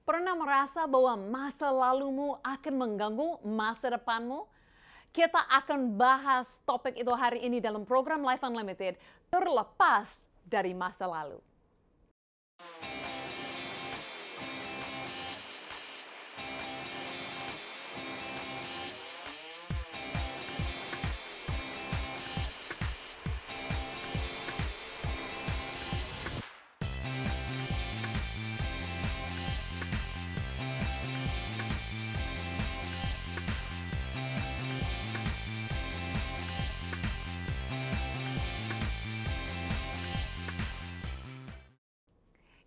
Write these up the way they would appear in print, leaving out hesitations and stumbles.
Pernah merasa bahwa masa lalumu akan mengganggu masa depanmu? Kita akan bahas topik itu hari ini dalam program Life Unlimited, terlepas dari masa lalu.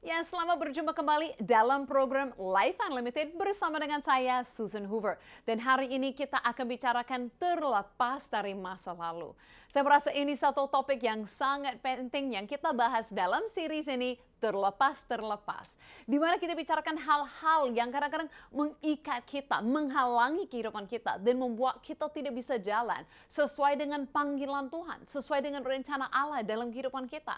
Ya, selamat berjumpa kembali dalam program Life Unlimited bersama dengan saya, Susan Hoover. Dan hari ini kita akan bicarakan terlepas dari masa lalu. Saya merasa ini satu topik yang sangat penting yang kita bahas dalam series ini, terlepas. Di mana kita bicarakan hal-hal yang kadang-kadang mengikat kita, menghalangi kehidupan kita, dan membuat kita tidak bisa jalan sesuai dengan panggilan Tuhan, sesuai dengan rencana Allah dalam kehidupan kita.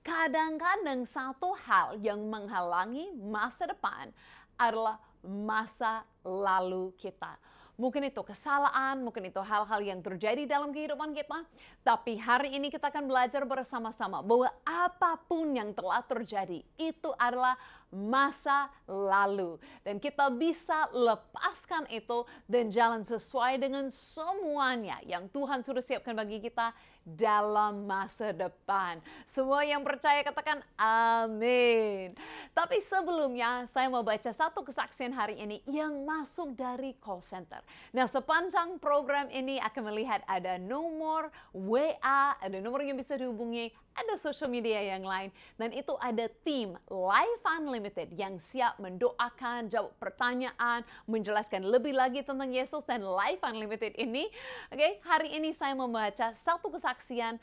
Kadang-kadang satu hal yang menghalangi masa depan adalah masa lalu kita. Mungkin itu kesalahan, mungkin itu hal-hal yang terjadi dalam kehidupan kita. Tapi hari ini kita akan belajar bersama-sama bahwa apapun yang telah terjadi itu adalah masa lalu. Dan kita bisa lepaskan itu dan jalan sesuai dengan semuanya yang Tuhan sudah siapkan bagi kita dalam masa depan. Semua yang percaya katakan amin. Tapi sebelumnya saya mau baca satu kesaksian hari ini yang masuk dari call center. Nah, sepanjang program ini akan melihat ada nomor WA, ada nomor yang bisa dihubungi, ada social media yang lain, dan itu ada tim Life Unlimited yang siap mendoakan, jawab pertanyaan, menjelaskan lebih lagi tentang Yesus dan Life Unlimited ini. Oke, hari ini saya membaca satu kesaksian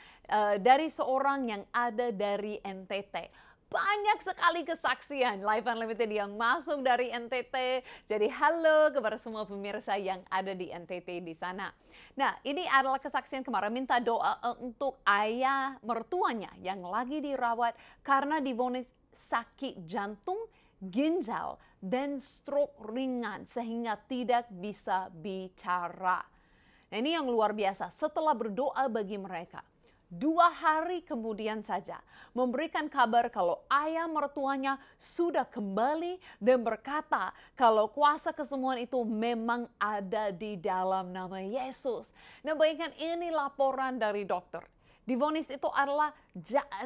dari seorang yang ada dari NTT. Banyak sekali kesaksian Life Unlimited yang masuk dari NTT. Jadi halo kepada semua pemirsa yang ada di NTT di sana. Nah, ini adalah kesaksian kemarin minta doa untuk ayah mertuanya yang lagi dirawat karena divonis sakit jantung, ginjal, dan stroke ringan sehingga tidak bisa bicara. Nah, ini yang luar biasa. Setelah berdoa bagi mereka, 2 hari kemudian saja memberikan kabar kalau ayah mertuanya sudah kembali dan berkata kalau kuasa kesembuhan itu memang ada di dalam nama Yesus. Nah, bayangkan ini laporan dari dokter. Divonis itu adalah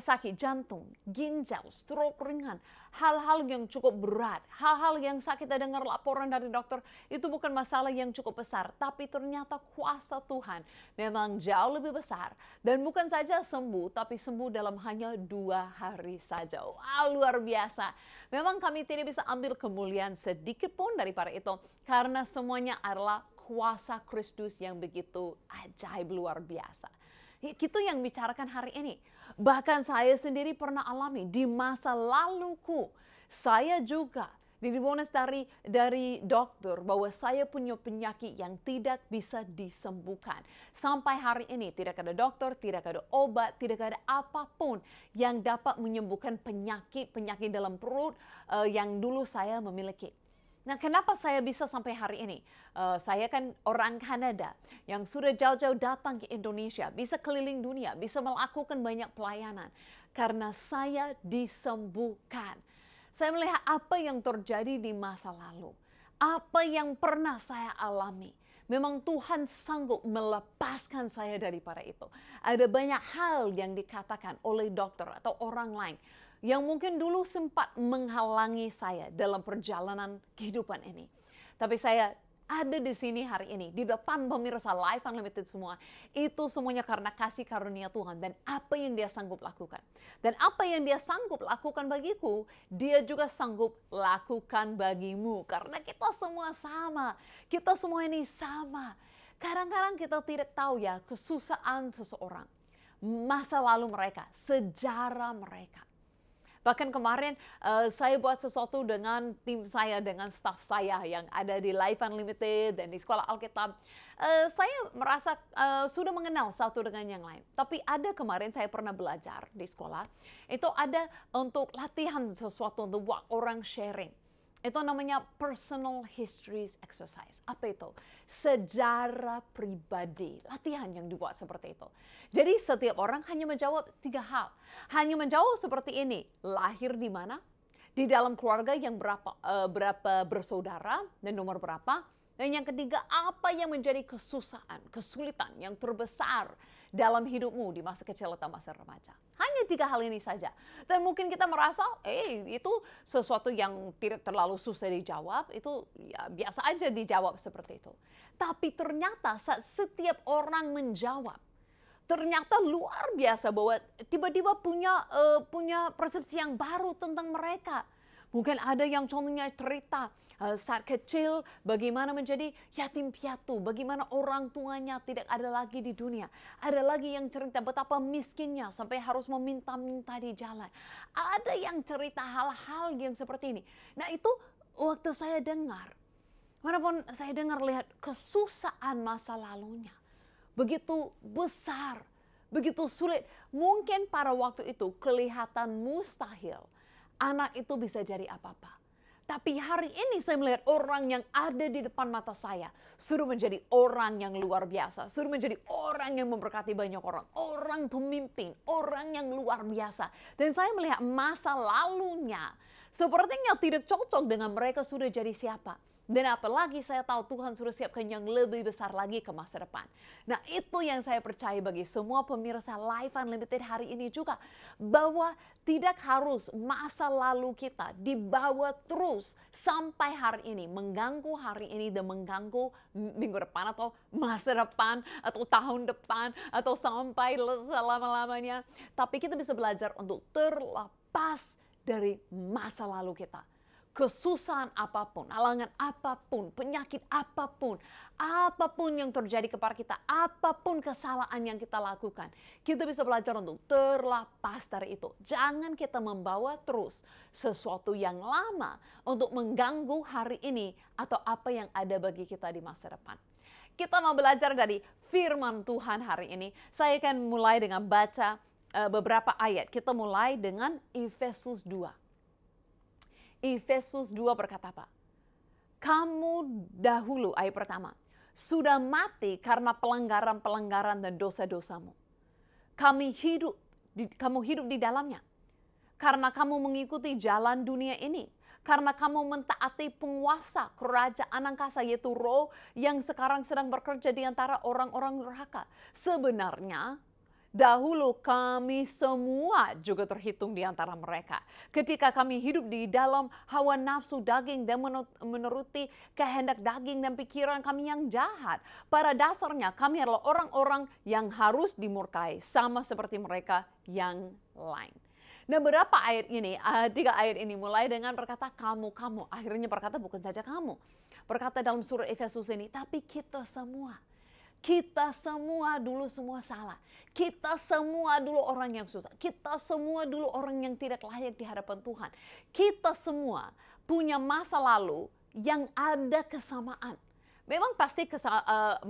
sakit jantung, ginjal, stroke ringan, hal-hal yang cukup berat, hal-hal yang sakit. Dengar laporan dari dokter itu bukan masalah yang cukup besar, tapi ternyata kuasa Tuhan memang jauh lebih besar. Dan bukan saja sembuh, tapi sembuh dalam hanya 2 hari saja. Wow, luar biasa. Memang kami tidak bisa ambil kemuliaan sedikit pun daripada itu, karena semuanya adalah kuasa Kristus yang begitu ajaib luar biasa. Itu yang bicarakan hari ini. Bahkan saya sendiri pernah alami di masa laluku. Saya juga divonis dari dokter bahwa saya punya penyakit yang tidak bisa disembuhkan. Sampai hari ini tidak ada dokter, tidak ada obat, tidak ada apapun yang dapat menyembuhkan penyakit dalam perut yang dulu saya memiliki. Nah, kenapa saya bisa sampai hari ini? Saya kan orang Kanada yang sudah jauh-jauh datang ke Indonesia, bisa keliling dunia, bisa melakukan banyak pelayanan. Karena saya disembuhkan. Saya melihat apa yang terjadi di masa lalu. Apa yang pernah saya alami. Memang Tuhan sanggup melepaskan saya daripada itu. Ada banyak hal yang dikatakan oleh dokter atau orang lain yang mungkin dulu sempat menghalangi saya dalam perjalanan kehidupan ini. Tapi saya ada di sini hari ini, di depan pemirsa Life Unlimited semua. Itu semuanya karena kasih karunia Tuhan dan apa yang Dia sanggup lakukan. Dan apa yang Dia sanggup lakukan bagiku, Dia juga sanggup lakukan bagimu. Karena kita semua sama, kita semua ini sama. Kadang-kadang kita tidak tahu ya kesusahan seseorang, masa lalu mereka, sejarah mereka. Bahkan kemarin saya buat sesuatu dengan tim saya, dengan staff saya yang ada di Life Unlimited dan di Sekolah Alkitab. Saya merasa sudah mengenal satu dengan yang lain. Tapi ada kemarin saya pernah belajar di sekolah, itu ada untuk latihan sesuatu untuk buat orang sharing. Itu namanya personal history exercise. Apa itu? Sejarah pribadi. Latihan yang dibuat seperti itu. Jadi setiap orang hanya menjawab 3 hal. Hanya menjawab seperti ini. Lahir di mana? Di dalam keluarga yang berapa bersaudara dan nomor berapa? Dan yang ketiga, apa yang menjadi kesulitan yang terbesar dalam hidupmu di masa kecil atau masa remaja? Hanya 3 hal ini saja. Dan mungkin kita merasa, itu sesuatu yang tidak terlalu susah dijawab, itu ya biasa aja dijawab seperti itu. Tapi ternyata saat setiap orang menjawab, ternyata luar biasa bahwa tiba-tiba punya persepsi yang baru tentang mereka. Mungkin ada yang contohnya cerita saat kecil bagaimana menjadi yatim piatu, bagaimana orang tuanya tidak ada lagi di dunia. Ada lagi yang cerita betapa miskinnya sampai harus meminta-minta di jalan. Ada yang cerita hal-hal yang seperti ini. Nah itu waktu saya dengar, manapun saya dengar lihat kesusahan masa lalunya. Begitu besar, begitu sulit. Mungkin pada waktu itu kelihatan mustahil anak itu bisa jadi apa-apa. Tapi hari ini saya melihat orang yang ada di depan mata saya suruh menjadi orang yang luar biasa, suruh menjadi orang yang memberkati banyak orang, orang pemimpin, orang yang luar biasa. Dan saya melihat masa lalunya sepertinya tidak cocok dengan mereka sudah jadi siapa. Dan apalagi saya tahu Tuhan sudah siapkan yang lebih besar lagi ke masa depan. Nah itu yang saya percaya bagi semua pemirsa Life Unlimited hari ini juga. Bahwa tidak harus masa lalu kita dibawa terus sampai hari ini. Mengganggu hari ini dan mengganggu minggu depan atau masa depan atau tahun depan atau sampai selama-lamanya. Tapi kita bisa belajar untuk terlepas dari masa lalu kita. Kesusahan apapun, halangan apapun, penyakit apapun, apapun yang terjadi kepada kita, apapun kesalahan yang kita lakukan, kita bisa belajar untuk terlepas dari itu. Jangan kita membawa terus sesuatu yang lama untuk mengganggu hari ini atau apa yang ada bagi kita di masa depan. Kita mau belajar dari firman Tuhan hari ini. Saya akan mulai dengan baca beberapa ayat. Kita mulai dengan Efesus 2. Efesus 2 berkata apa? Kamu dahulu, ayat pertama, sudah mati karena pelanggaran-pelanggaran dan dosa-dosamu. Kamu hidup di dalamnya. Karena kamu mengikuti jalan dunia ini. Karena kamu mentaati penguasa kerajaan angkasa, yaitu roh yang sekarang sedang bekerja di antara orang-orang durhaka. Sebenarnya, dahulu kami semua juga terhitung di antara mereka. Ketika kami hidup di dalam hawa nafsu daging dan menuruti kehendak daging dan pikiran kami yang jahat. Pada dasarnya kami adalah orang-orang yang harus dimurkai sama seperti mereka yang lain. Nah berapa ayat ini? 3 ayat ini mulai dengan berkata kamu. Akhirnya berkata bukan saja kamu. Berkata dalam surat Efesus ini, tapi kita semua. Kita semua dulu semua salah. Kita semua dulu orang yang susah. Kita semua dulu orang yang tidak layak di hadapan Tuhan. Kita semua punya masa lalu yang ada kesamaan. Memang pasti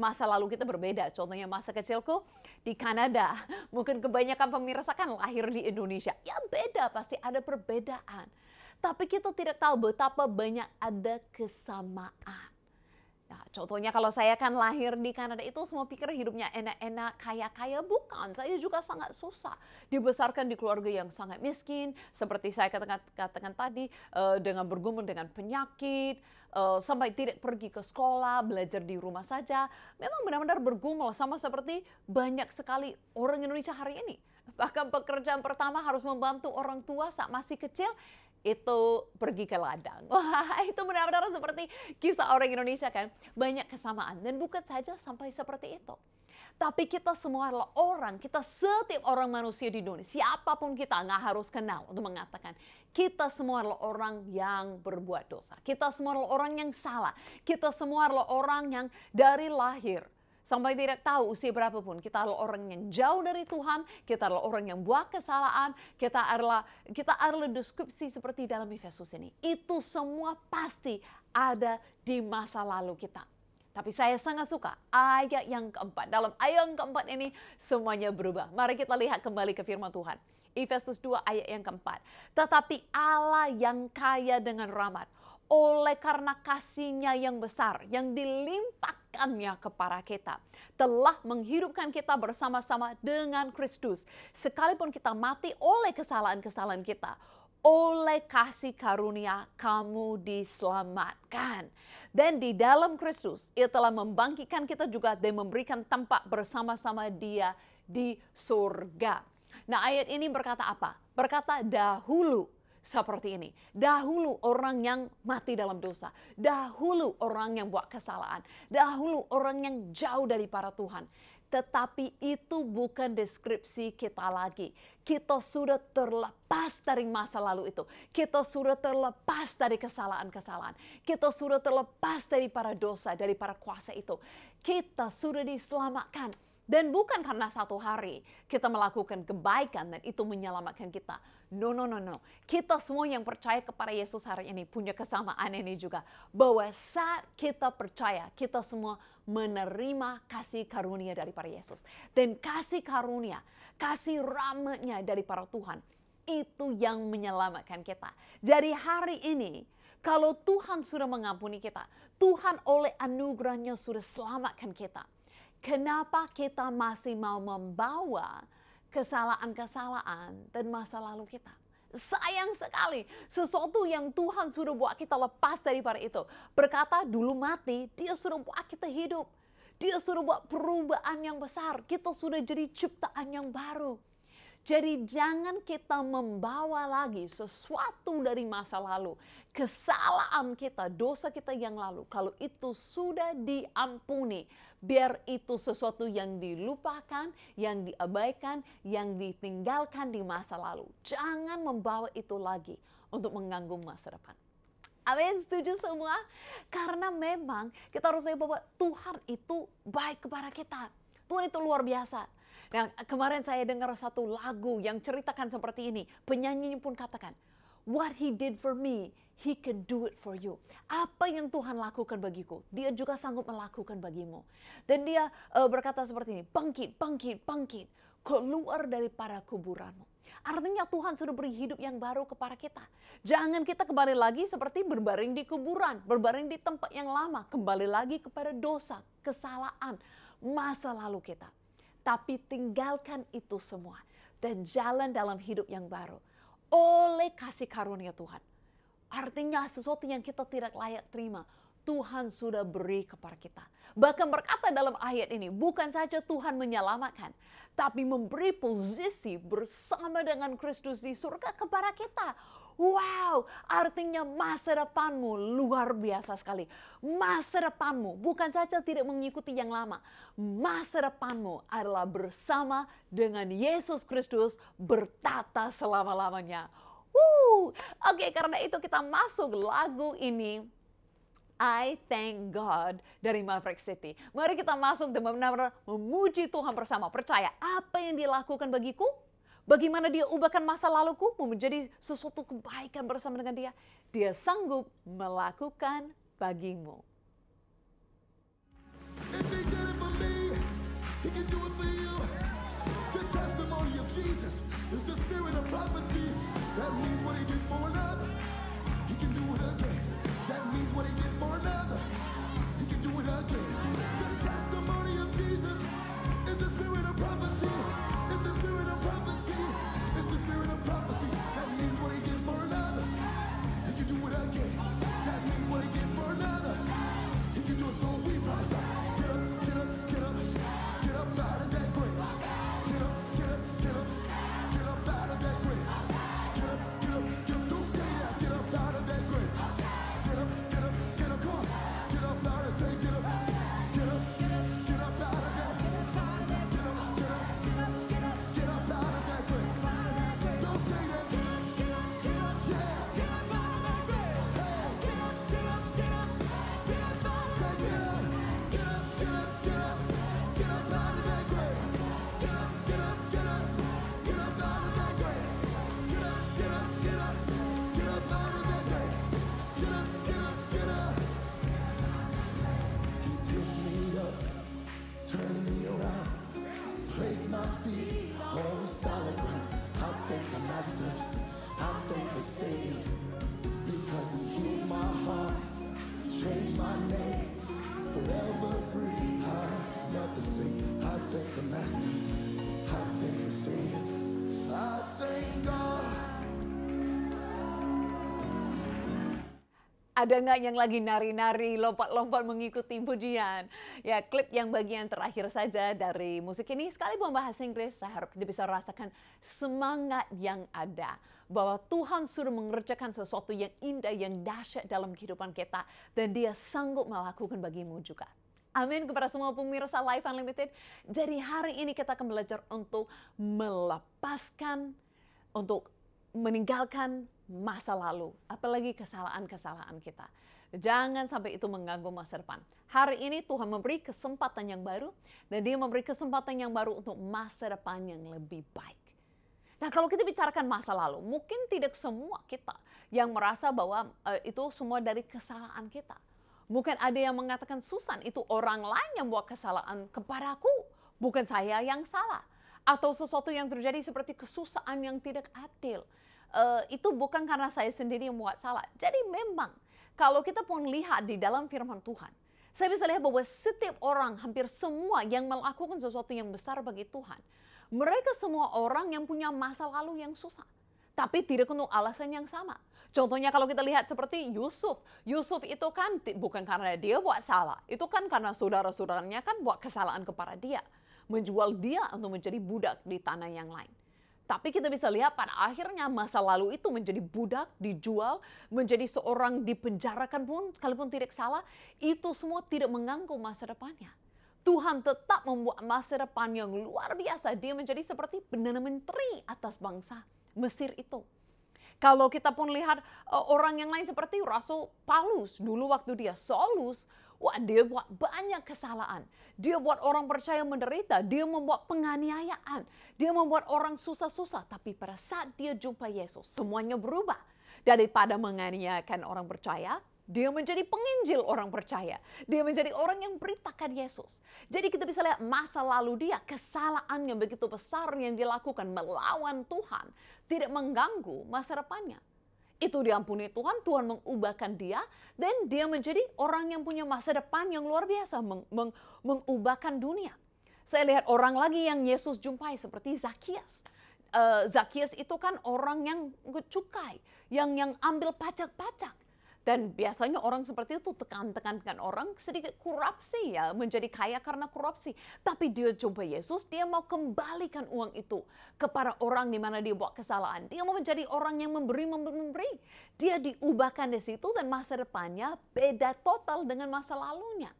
masa lalu kita berbeda. Contohnya masa kecilku di Kanada. Mungkin kebanyakan pemirsa kan lahir di Indonesia. Ya beda, pasti ada perbedaan. Tapi kita tidak tahu betapa banyak ada kesamaan. Nah, contohnya kalau saya kan lahir di Kanada itu semua pikir hidupnya enak-enak, kaya-kaya. Bukan, saya juga sangat susah. Dibesarkan di keluarga yang sangat miskin. Seperti saya katakan tadi, dengan bergumul dengan penyakit, sampai tidak pergi ke sekolah, belajar di rumah saja. Memang benar-benar bergumul sama seperti banyak sekali orang Indonesia hari ini. Bahkan pekerjaan pertama harus membantu orang tua saat masih kecil, itu pergi ke ladang. Wah, itu benar-benar seperti kisah orang Indonesia kan. Banyak kesamaan dan bukan saja sampai seperti itu. Tapi kita semua adalah orang, kita setiap orang manusia di dunia, siapapun kita nggak harus kenal untuk mengatakan kita semua adalah orang yang berbuat dosa. Kita semua adalah orang yang salah. Kita semua adalah orang yang dari lahir sampai tidak tahu usia berapapun, kita adalah orang yang jauh dari Tuhan, kita adalah orang yang buat kesalahan, kita adalah deskripsi seperti dalam Efesus ini. Itu semua pasti ada di masa lalu kita. Tapi saya sangat suka ayat yang keempat. Dalam ayat yang keempat ini semuanya berubah. Mari kita lihat kembali ke firman Tuhan. Efesus 2 ayat yang keempat. Tetapi Allah yang kaya dengan rahmat, oleh karena kasih-Nya yang besar, yang dilimpahkannya kepada kita, telah menghidupkan kita bersama-sama dengan Kristus. Sekalipun kita mati oleh kesalahan-kesalahan kita, oleh kasih karunia kamu diselamatkan. Dan di dalam Kristus, Ia telah membangkitkan kita juga dan memberikan tempat bersama-sama Dia di surga. Nah, ayat ini berkata apa? Berkata dahulu seperti ini. Dahulu orang yang mati dalam dosa. Dahulu orang yang buat kesalahan. Dahulu orang yang jauh daripada Tuhan. Tetapi itu bukan deskripsi kita lagi. Kita sudah terlepas dari masa lalu itu. Kita sudah terlepas dari kesalahan-kesalahan. Kita sudah terlepas daripada dosa, daripada kuasa itu. Kita sudah diselamatkan. Dan bukan karena satu hari kita melakukan kebaikan dan itu menyelamatkan kita. No. Kita semua yang percaya kepada Yesus hari ini punya kesamaan ini juga. Bahwa saat kita percaya, kita semua menerima kasih karunia daripada Yesus. Dan kasih karunia, kasih rahmat-Nya daripada Tuhan, itu yang menyelamatkan kita. Jadi hari ini, kalau Tuhan sudah mengampuni kita, Tuhan oleh anugerah-Nya sudah selamatkan kita. Kenapa kita masih mau membawa kesalahan-kesalahan dan masa lalu kita? Sayang sekali, sesuatu yang Tuhan sudah buat kita lepas daripada itu. Berkata dulu mati, Dia sudah buat kita hidup. Dia sudah buat perubahan yang besar. Kita sudah jadi ciptaan yang baru. Jadi jangan kita membawa lagi sesuatu dari masa lalu. Kesalahan kita, dosa kita yang lalu. Kalau itu sudah diampuni, biar itu sesuatu yang dilupakan, yang diabaikan, yang ditinggalkan di masa lalu. Jangan membawa itu lagi untuk mengganggu masa depan. Amin, setuju semua? Karena memang kita harus lihat bahwa Tuhan itu baik kepada kita. Tuhan itu luar biasa. Nah, kemarin saya dengar satu lagu yang ceritakan seperti ini. Penyanyinya pun katakan, what He did for me, He can do it for you. Apa yang Tuhan lakukan bagiku, Dia juga sanggup melakukan bagimu. Dan Dia berkata seperti ini, bangkit, bangkit, bangkit, keluar daripada kuburanmu. Artinya Tuhan sudah beri hidup yang baru kepada kita. Jangan kita kembali lagi seperti berbaring di kuburan, berbaring di tempat yang lama, kembali lagi kepada dosa, kesalahan, masa lalu kita. Tapi tinggalkan itu semua dan jalan dalam hidup yang baru oleh kasih karunia Tuhan. Artinya sesuatu yang kita tidak layak terima, Tuhan sudah beri kepada kita. Bahkan berkata dalam ayat ini, bukan saja Tuhan menyelamatkan, tapi memberi posisi bersama dengan Kristus di surga kepada kita. Wow, artinya masa depanmu luar biasa sekali. Masa depanmu bukan saja tidak mengikuti yang lama. Masa depanmu adalah bersama dengan Yesus Kristus bertata selama-lamanya. Oke, karena itu kita masuk lagu ini. I Thank God dari Maverick City. Mari kita masuk dan benar-benar memuji Tuhan bersama. Percaya apa yang Dia lakukan bagiku, bagaimana Dia ubahkan masa laluku menjadi sesuatu kebaikan bersama dengan Dia. Dia sanggup melakukan bagimu. If He did it for me, He can do it for you. The testimony of Jesus is the spirit of prophecy. That means what He did for another, He can do it again. That means what He did for another, He can do it again. The testimony of Jesus is the spirit of prophecy. It's the spirit of prophecy. It's the spirit of prophecy. That means what He did for another, He can do it again. That means what He did for another, He can do it. So we prophesy. Get up, get up, get up, get up out of that grave. Get up, get up, get up, get up out of that grave. Get up, get up, get up. Don't stay there. Get up out of that grave. blessed. I thank the Savior. I thank God. Ada nggak yang lagi nari-nari, lompat-lompat mengikuti pujian? Ya, klip yang bagian terakhir saja dari musik ini, sekalipun bahasa Inggris, saya harap kita bisa rasakan semangat yang ada. Bahwa Tuhan sudah mengerjakan sesuatu yang indah, yang dahsyat dalam kehidupan kita. Dan Dia sanggup melakukan bagimu juga. Amin kepada semua pemirsa Life Unlimited. Jadi hari ini kita akan belajar untuk melepaskan, untuk meninggalkan masa lalu, apalagi kesalahan-kesalahan kita. Jangan sampai itu mengganggu masa depan. Hari ini Tuhan memberi kesempatan yang baru, dan Dia memberi kesempatan yang baru untuk masa depan yang lebih baik. Nah, kalau kita bicarakan masa lalu, mungkin tidak semua kita yang merasa bahwa itu semua dari kesalahan kita. Mungkin ada yang mengatakan, Susan, itu orang lain yang buat kesalahan kepadaku, bukan saya yang salah. Atau sesuatu yang terjadi seperti kesusahan yang tidak adil. Itu bukan karena saya sendiri yang buat salah. Jadi memang kalau kita pun lihat di dalam firman Tuhan, saya bisa lihat bahwa setiap orang, hampir semua yang melakukan sesuatu yang besar bagi Tuhan, mereka semua orang yang punya masa lalu yang susah. Tapi tidak untuk alasan yang sama. Contohnya kalau kita lihat seperti Yusuf. Yusuf itu kan bukan karena dia buat salah. Itu kan karena saudara-saudaranya kan buat kesalahan kepada dia. Menjual dia untuk menjadi budak di tanah yang lain. Tapi kita bisa lihat pada akhirnya masa lalu itu menjadi budak, dijual, menjadi seorang dipenjarakan pun, sekalipun tidak salah, itu semua tidak mengganggu masa depannya. Tuhan tetap membuat masa depan yang luar biasa. Dia menjadi seperti Perdana Menteri atas bangsa Mesir itu. Kalau kita pun lihat orang yang lain seperti Rasul Paulus, dulu waktu dia Saulus, wah, dia buat banyak kesalahan. Dia buat orang percaya menderita. Dia membuat penganiayaan. Dia membuat orang susah-susah. Tapi pada saat dia jumpa Yesus, semuanya berubah. Daripada menganiayakan orang percaya, dia menjadi penginjil orang percaya. Dia menjadi orang yang beritakan Yesus. Jadi kita bisa lihat masa lalu dia, kesalahan yang begitu besar yang dilakukan melawan Tuhan, tidak mengganggu masa depannya. Itu diampuni Tuhan, Tuhan mengubahkan dia, dan dia menjadi orang yang punya masa depan yang luar biasa, mengubahkan dunia. Saya lihat orang lagi yang Yesus jumpai seperti Zakias. Zakias itu kan orang yang cukai, yang ambil pajak-pajak. Dan biasanya orang seperti itu tekan-tekankan orang sedikit korupsi ya, menjadi kaya karena korupsi. Tapi dia jumpa Yesus, dia mau kembalikan uang itu kepada orang di mana dia buat kesalahan. Dia mau menjadi orang yang memberi. Dia diubahkan di situ dan masa depannya beda total dengan masa lalunya.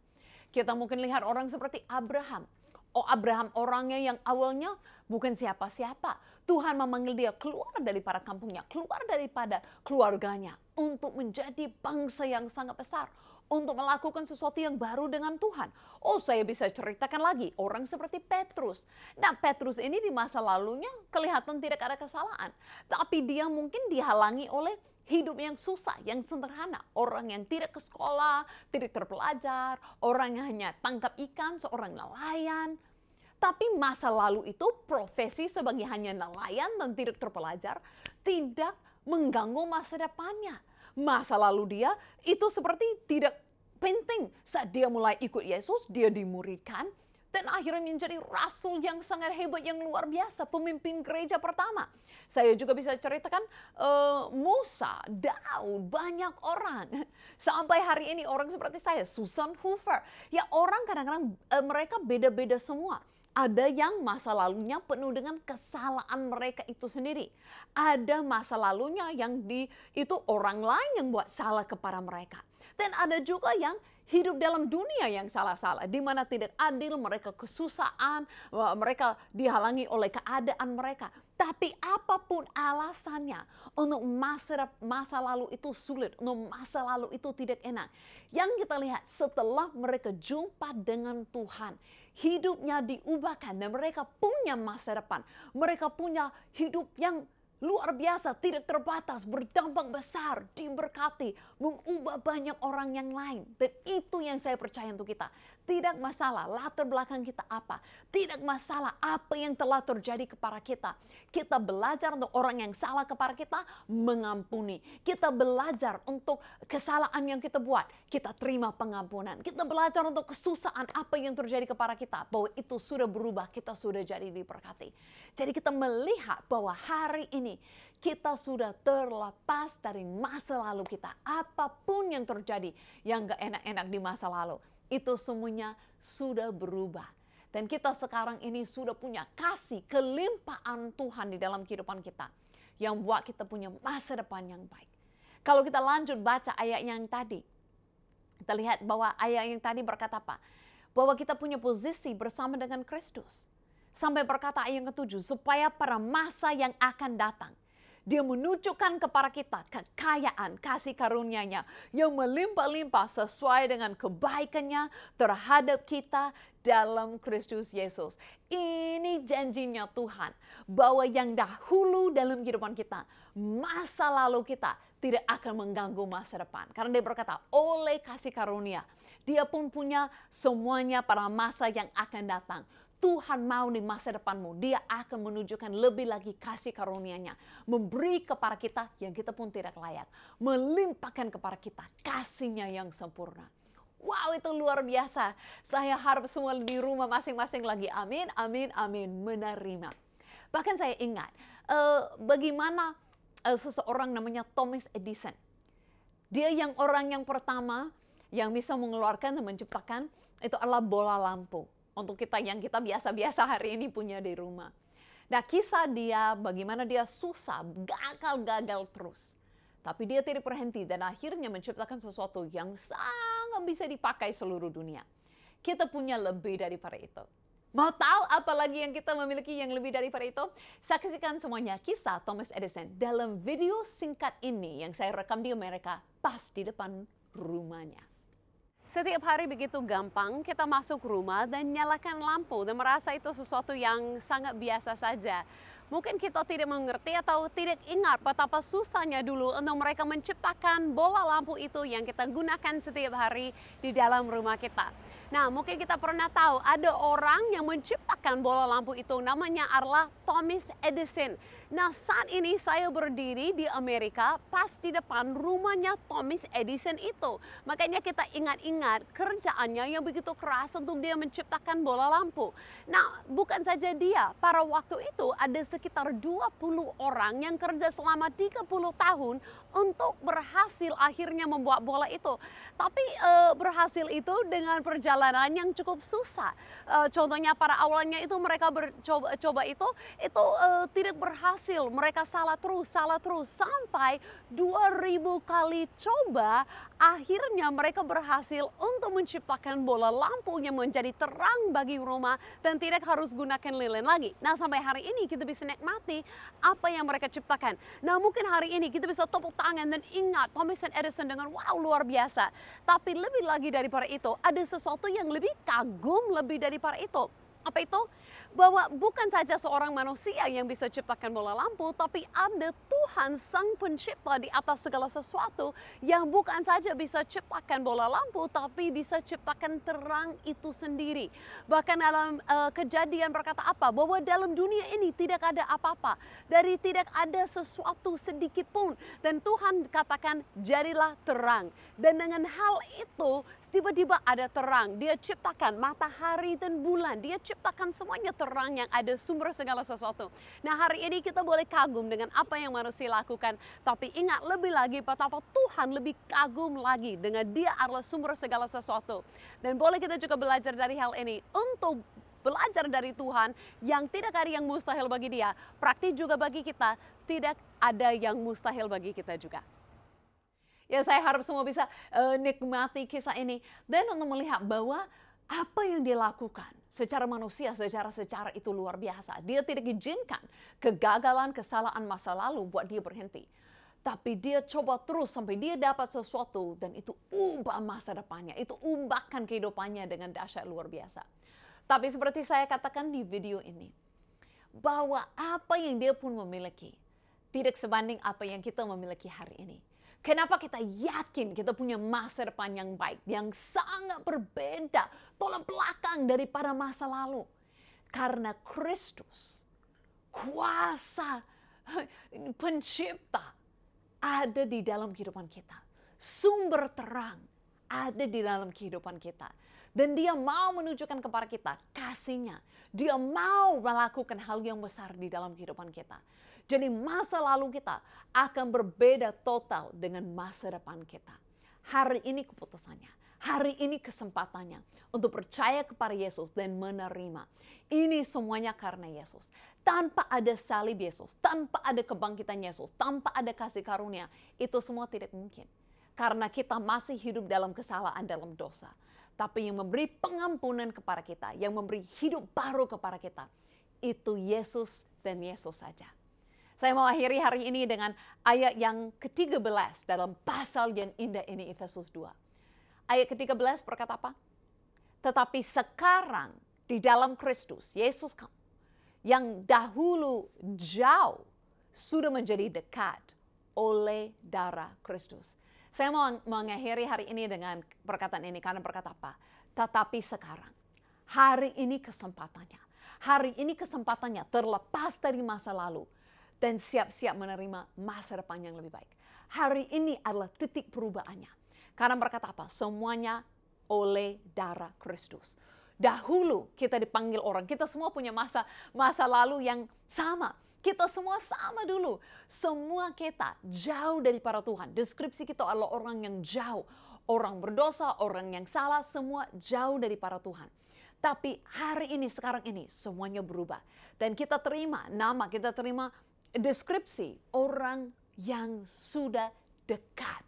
Kita mungkin lihat orang seperti Abraham. Oh, Abraham orangnya yang awalnya bukan siapa-siapa. Tuhan memanggil dia keluar daripada kampungnya, keluar daripada keluarganya untuk menjadi bangsa yang sangat besar, untuk melakukan sesuatu yang baru dengan Tuhan. Oh, saya bisa ceritakan lagi orang seperti Petrus. Nah, Petrus ini di masa lalunya kelihatan tidak ada kesalahan, tapi dia mungkin dihalangi oleh hidup yang susah, yang sederhana. Orang yang tidak ke sekolah, tidak terpelajar, orang yang hanya tangkap ikan, seorang nelayan. Tapi masa lalu itu profesi sebagai hanya nelayan dan tidak terpelajar tidak mengganggu masa depannya. Masa lalu dia itu seperti tidak penting. Saat dia mulai ikut Yesus, dia dimuridkan. Dan akhirnya menjadi rasul yang sangat hebat, yang luar biasa, pemimpin gereja pertama. Saya juga bisa ceritakan Musa, Daud, banyak orang. Sampai hari ini orang seperti saya, Susan Hoover. Ya, orang kadang-kadang mereka beda-beda semua. Ada yang masa lalunya penuh dengan kesalahan mereka itu sendiri. Ada masa lalunya yang itu orang lain yang buat salah kepada mereka. Dan ada juga yang hidup dalam dunia yang salah-salah, di mana tidak adil, mereka kesusahan, mereka dihalangi oleh keadaan mereka. Tapi apapun alasannya, untuk masa lalu itu sulit, untuk masa lalu itu tidak enak. Yang kita lihat setelah mereka jumpa dengan Tuhan, hidupnya diubahkan dan mereka punya masa depan. Mereka punya hidup yang luar biasa, tidak terbatas, berdampak besar, diberkati, mengubah banyak orang yang lain. Dan itu yang saya percaya untuk kita. Tidak masalah latar belakang kita apa. Tidak masalah apa yang telah terjadi kepada kita. Kita belajar untuk orang yang salah kepada kita, mengampuni. Kita belajar untuk kesalahan yang kita buat, kita terima pengampunan. Kita belajar untuk kesusahan apa yang terjadi kepada kita, bahwa itu sudah berubah, kita sudah jadi diberkati. Jadi kita melihat bahwa hari ini kita sudah terlepas dari masa lalu kita. Apapun yang terjadi yang gak enak-enak di masa lalu, itu semuanya sudah berubah. Dan kita sekarang ini sudah punya kasih kelimpahan Tuhan di dalam kehidupan kita, yang buat kita punya masa depan yang baik. Kalau kita lanjut baca ayat yang tadi, kita lihat bahwa ayat yang tadi berkata apa? Bahwa kita punya posisi bersama dengan Kristus. Sampai berkata ayat yang ke-7, supaya pada masa yang akan datang, Dia menunjukkan kepada kita kekayaan kasih karunia-Nya yang melimpah-limpah sesuai dengan kebaikannya terhadap kita dalam Kristus Yesus. Ini janjinya Tuhan, bahwa yang dahulu dalam kehidupan kita, masa lalu kita tidak akan mengganggu masa depan. Karena Dia berkata, oleh kasih karunia, Dia pun punya semuanya pada masa yang akan datang. Tuhan mau di masa depanmu, Dia akan menunjukkan lebih lagi kasih karunia-Nya. Memberi kepada kita yang kita pun tidak layak. Melimpahkan kepada kita kasih-Nya yang sempurna. Wow, itu luar biasa. Saya harap semua di rumah masing-masing lagi amin, amin, amin, menerima. Bahkan saya ingat bagaimana seseorang namanya Thomas Edison. Dia yang orang yang pertama yang bisa mengeluarkan dan menciptakan itu adalah bola lampu. Untuk kita yang kita biasa-biasa hari ini punya di rumah. Nah, kisah dia bagaimana dia susah, gagal terus. Tapi dia tidak berhenti dan akhirnya menciptakan sesuatu yang sangat bisa dipakai seluruh dunia. Kita punya lebih daripada itu. Mau tahu apa lagi yang kita memiliki yang lebih daripada itu? Saksikan semuanya kisah Thomas Edison dalam video singkat ini yang saya rekam di Amerika pas di depan rumahnya. Setiap hari begitu gampang kita masuk rumah dan nyalakan lampu dan merasa itu sesuatu yang sangat biasa saja. Mungkin kita tidak mengerti atau tidak ingat betapa susahnya dulu untuk mereka menciptakan bola lampu itu yang kita gunakan setiap hari di dalam rumah kita. Nah, mungkin kita pernah tahu ada orang yang menciptakan bola lampu itu, namanya adalah Thomas Edison. Nah, saat ini saya berdiri di Amerika pas di depan rumahnya Thomas Edison itu. Makanya kita ingat-ingat kerjaannya yang begitu keras untuk dia menciptakan bola lampu. Nah, bukan saja dia, pada waktu itu ada sekitar 20 orang yang kerja selama 30 tahun untuk berhasil akhirnya membuat bola itu. Tapi berhasil itu dengan perjalanan yang cukup susah. Contohnya pada awalnya itu mereka coba itu tidak berhasil. Mereka salah terus sampai 2000 kali coba akhirnya mereka berhasil untuk menciptakan bola lampu yang menjadi terang bagi rumah dan tidak harus gunakan lilin lagi. Nah, sampai hari ini kita bisa nikmati apa yang mereka ciptakan. Nah, mungkin hari ini kita bisa tepuk tangan dan ingat Thomas Edison dengan wow luar biasa. Tapi lebih lagi daripada itu, ada sesuatu yang lebih kagum lebih daripada itu. Apa itu? Bahwa bukan saja seorang manusia yang bisa ciptakan bola lampu, tapi ada Tuhan Sang Pencipta di atas segala sesuatu yang bukan saja bisa ciptakan bola lampu, tapi bisa ciptakan terang itu sendiri. Bahkan dalam Kejadian berkata apa? Bahwa dalam dunia ini tidak ada apa-apa, dari tidak ada sesuatu sedikit pun. Dan Tuhan katakan jadilah terang. Dan dengan hal itu tiba-tiba ada terang. Dia ciptakan matahari dan bulan. Dia ciptakan semuanya terang yang ada sumber segala sesuatu. Nah, hari ini kita boleh kagum dengan apa yang manusia lakukan. Tapi ingat lebih lagi betapa Tuhan lebih kagum lagi dengan Dia adalah sumber segala sesuatu. Dan boleh kita juga belajar dari hal ini untuk belajar dari Tuhan yang tidak ada yang mustahil bagi Dia. Praktis juga bagi kita, tidak ada yang mustahil bagi kita juga. Ya, saya harap semua bisa nikmati kisah ini dan untuk melihat bahwa apa yang dia lakukan secara manusia, secara itu luar biasa. Dia tidak izinkan kegagalan, kesalahan masa lalu buat dia berhenti. Tapi dia coba terus sampai dia dapat sesuatu dan itu ubah masa depannya. Itu ubahkan kehidupannya dengan dahsyat luar biasa. Tapi seperti saya katakan di video ini, bahwa apa yang dia pun memiliki, tidak sebanding apa yang kita memiliki hari ini. Kenapa kita yakin kita punya masa depan yang baik, yang sangat berbeda, tolak belakang daripada masa lalu? Karena Kristus, kuasa pencipta, ada di dalam kehidupan kita. Sumber terang ada di dalam kehidupan kita. Dan dia mau menunjukkan kepada kita kasih-Nya. Dia mau melakukan hal yang besar di dalam kehidupan kita. Jadi masa lalu kita akan berbeda total dengan masa depan kita. Hari ini keputusannya. Hari ini kesempatannya untuk percaya kepada Yesus dan menerima. Ini semuanya karena Yesus. Tanpa ada salib Yesus, tanpa ada kebangkitan Yesus, tanpa ada kasih karunia, itu semua tidak mungkin. Karena kita masih hidup dalam kesalahan, dalam dosa. Tapi yang memberi pengampunan kepada kita, yang memberi hidup baru kepada kita, itu Yesus dan Yesus saja. Saya mau akhiri hari ini dengan ayat yang ke-13 dalam pasal yang indah ini, Efesus 2. Ayat ke-13 berkata apa? Tetapi sekarang di dalam Kristus, Yesus kamu, yang dahulu jauh sudah menjadi dekat oleh darah Kristus. Saya mau mengakhiri hari ini dengan perkataan ini karena berkata apa? Tetapi sekarang, hari ini kesempatannya. Hari ini kesempatannya terlepas dari masa lalu dan siap-siap menerima masa depan yang lebih baik. Hari ini adalah titik perubahannya. Karena berkata apa? Semuanya oleh darah Kristus. Dahulu kita dipanggil orang, kita semua punya masa lalu yang sama. Kita semua sama dulu. Semua kita jauh dari para Tuhan. Deskripsi kita adalah orang yang jauh. Orang berdosa, orang yang salah, semua jauh dari para Tuhan. Tapi hari ini, sekarang ini, semuanya berubah. Dan kita terima nama, kita terima deskripsi orang yang sudah dekat.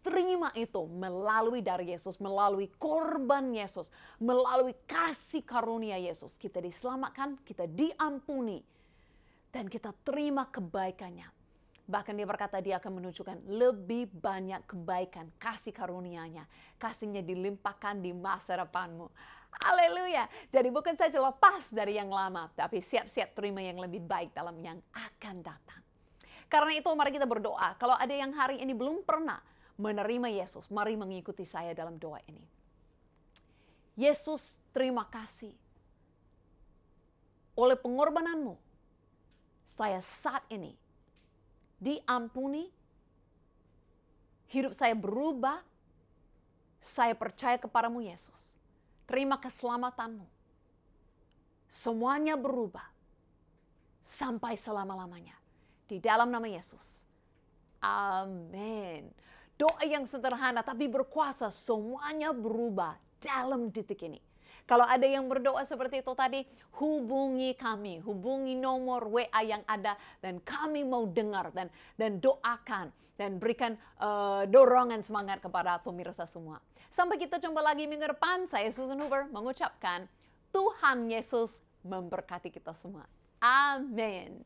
Terima itu melalui darah Yesus, melalui korban Yesus, melalui kasih karunia Yesus. Kita diselamatkan, kita diampuni, dan kita terima kebaikannya. Bahkan dia berkata dia akan menunjukkan lebih banyak kebaikan, kasih karunia-Nya. Kasih-Nya dilimpahkan di masa depanmu. Haleluya. Jadi bukan saja lepas dari yang lama, tapi siap-siap terima yang lebih baik dalam yang akan datang. Karena itu mari kita berdoa. Kalau ada yang hari ini belum pernah menerima Yesus, mari mengikuti saya dalam doa ini. Yesus, terima kasih. Oleh pengorbananmu, saya saat ini diampuni, hidup saya berubah, saya percaya kepadamu Yesus. Terima keselamatanmu. Semuanya berubah sampai selama-lamanya. Di dalam nama Yesus. Amin. Doa yang sederhana tapi berkuasa, semuanya berubah dalam detik ini. Kalau ada yang berdoa seperti itu tadi, hubungi kami, hubungi nomor WA yang ada dan kami mau dengar dan doakan dan berikan dorongan semangat kepada pemirsa semua. Sampai kita jumpa lagi minggu depan, saya Susan Hoover mengucapkan Tuhan Yesus memberkati kita semua. Amin.